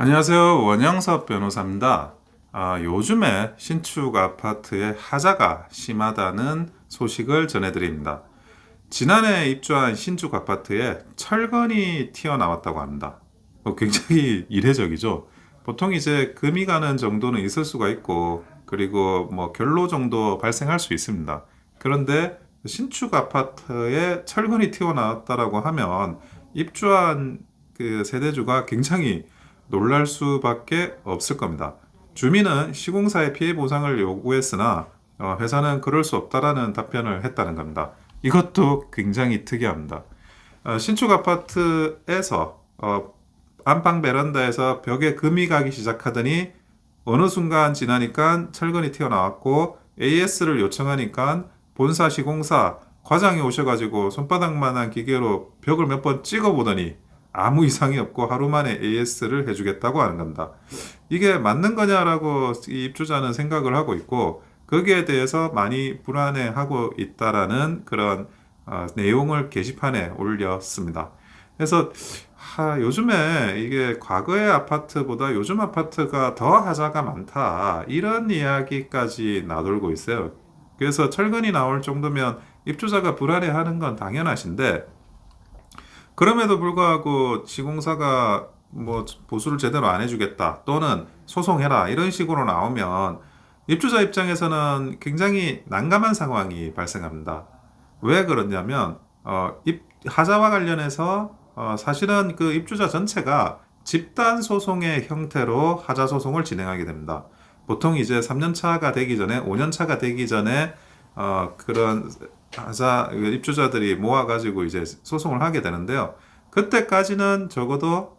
안녕하세요. 원영섭 변호사입니다. 요즘에 신축 아파트의 하자가 심하다는 소식을 전해드립니다. 지난해 입주한 신축 아파트에 철건이 튀어나왔다고 합니다. 굉장히 이례적이죠. 보통 이제 금이 가는 정도는 있을 수가 있고, 그리고 뭐 결로 정도 발생할 수 있습니다. 그런데 신축 아파트에 철건이 튀어나왔다라고 하면 입주한 그 세대주가 굉장히 놀랄 수밖에 없을 겁니다. 주민은 시공사에 피해 보상을 요구했으나 회사는 그럴 수 없다라는 답변을 했다는 겁니다. 이것도 굉장히 특이합니다. 신축 아파트에서 안방 베란다에서 벽에 금이 가기 시작하더니 어느 순간 지나니까 철근이 튀어나왔고 AS를 요청하니까 본사 시공사 과장이 오셔가지고 손바닥만한 기계로 벽을 몇 번 찍어보더니 아무 이상이 없고 하루 만에 AS를 해주겠다고 하는 겁니다. 이게 맞는 거냐라고 이 입주자는 생각을 하고 있고 거기에 대해서 많이 불안해하고 있다라는 그런 내용을 게시판에 올렸습니다. 그래서 요즘에 이게 과거의 아파트보다 요즘 아파트가 더 하자가 많다 이런 이야기까지 나돌고 있어요. 그래서 철근이 나올 정도면 입주자가 불안해하는 건 당연하신데 그럼에도 불구하고 시공사가 뭐 보수를 제대로 안 해주겠다 또는 소송해라 이런 식으로 나오면 입주자 입장에서는 굉장히 난감한 상황이 발생합니다. 왜 그러냐면 하자와 관련해서 사실은 그 입주자 전체가 집단 소송의 형태로 하자 소송을 진행하게 됩니다. 보통 이제 3년 차가 되기 전에 5년 차가 되기 전에 그런 하자 입주자들이 모아가지고 이제 소송을 하게 되는데요. 그때까지는 적어도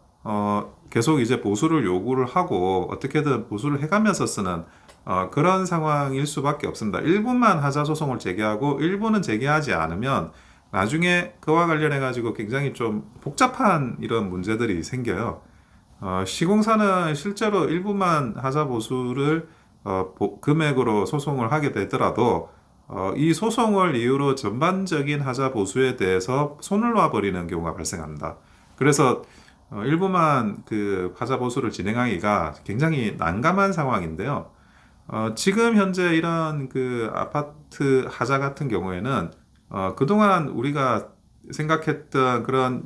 계속 이제 보수를 요구를 하고 어떻게든 보수를 해가면서 쓰는 그런 상황일 수밖에 없습니다. 일부만 하자 소송을 제기하고 일부는 제기하지 않으면 나중에 그와 관련해 가지고 굉장히 좀 복잡한 이런 문제들이 생겨요. 시공사는 실제로 일부만 하자 보수를 금액으로 소송을 하게 되더라도 이 소송을 이유로 전반적인 하자 보수에 대해서 손을 놔버리는 경우가 발생합니다. 그래서 일부만 그 하자 보수를 진행하기가 굉장히 난감한 상황인데요. 지금 현재 이런 그 아파트 하자 같은 경우에는 그동안 우리가 생각했던 그런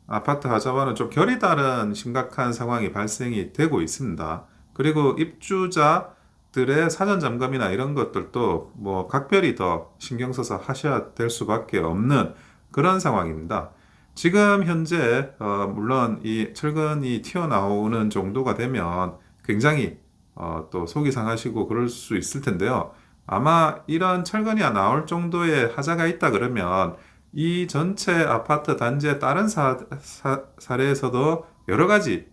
아파트 하자와는 좀 결이 다른 심각한 상황이 발생이 되고 있습니다. 그리고 입주자들의 사전 점검이나 이런 것들도 뭐 각별히 더 신경 써서 하셔야 될 수밖에 없는 그런 상황입니다. 지금 현재 물론 이 철근이 튀어나오는 정도가 되면 굉장히 또 속이 상하시고 그럴 수 있을 텐데요. 아마 이런 철근이 나올 정도의 하자가 있다 그러면 이 전체 아파트 단지의 다른 사례에서도 여러 가지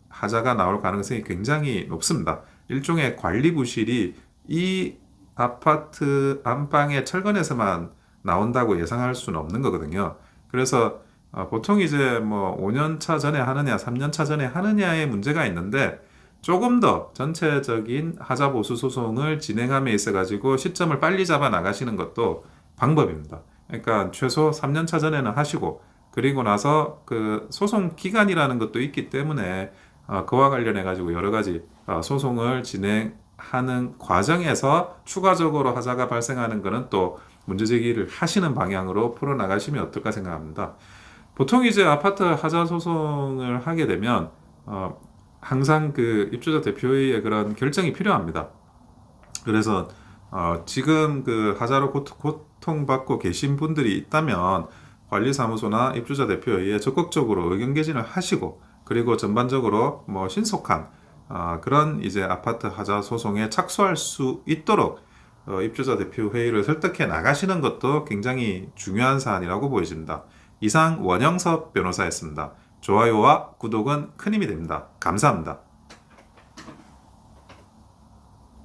하자가 나올 가능성이 굉장히 높습니다. 일종의 관리 부실이 이 아파트 안방의 철근에서만 나온다고 예상할 수는 없는 거거든요. 그래서 보통 이제 뭐 5년 차 전에 하느냐, 3년 차 전에 하느냐의 문제가 있는데 조금 더 전체적인 하자 보수 소송을 진행함에 있어 가지고 시점을 빨리 잡아 나가시는 것도 방법입니다. 그러니까 최소 3년 차 전에는 하시고 그리고 나서 그 소송 기간이라는 것도 있기 때문에 그와 관련해 가지고 여러 가지 소송을 진행하는 과정에서 추가적으로 하자가 발생하는 것은 또 문제 제기를 하시는 방향으로 풀어 나가시면 어떨까 생각합니다. 보통 이제 아파트 하자 소송을 하게 되면 항상 그 입주자 대표의 그런 결정이 필요합니다. 그래서 지금 그 하자로 고통받고 계신 분들이 있다면 관리사무소나 입주자 대표회의에 적극적으로 의견 개진을 하시고 그리고 전반적으로 뭐 신속한 그런 이제 아파트 하자 소송에 착수할 수 있도록 입주자 대표 회의를 설득해 나가시는 것도 굉장히 중요한 사안이라고 보여집니다. 이상 원영섭 변호사였습니다. 좋아요와 구독은 큰 힘이 됩니다. 감사합니다.